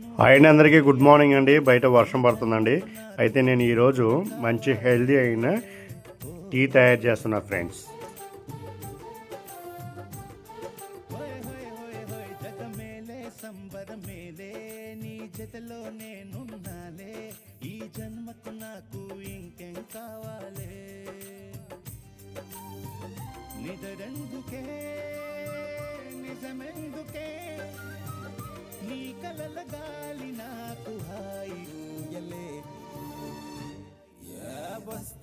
Hi అండి, అందరికీ good morning అండి. బయట వర్షం పడుతుందండి. అయితే నేను ఈరోజు మంచి హెల్దీ అయిన టీ తయారు చేస్తున్నా ఫ్రెండ్స్. గాలి నాకు హాయి ఊయలే వస్తా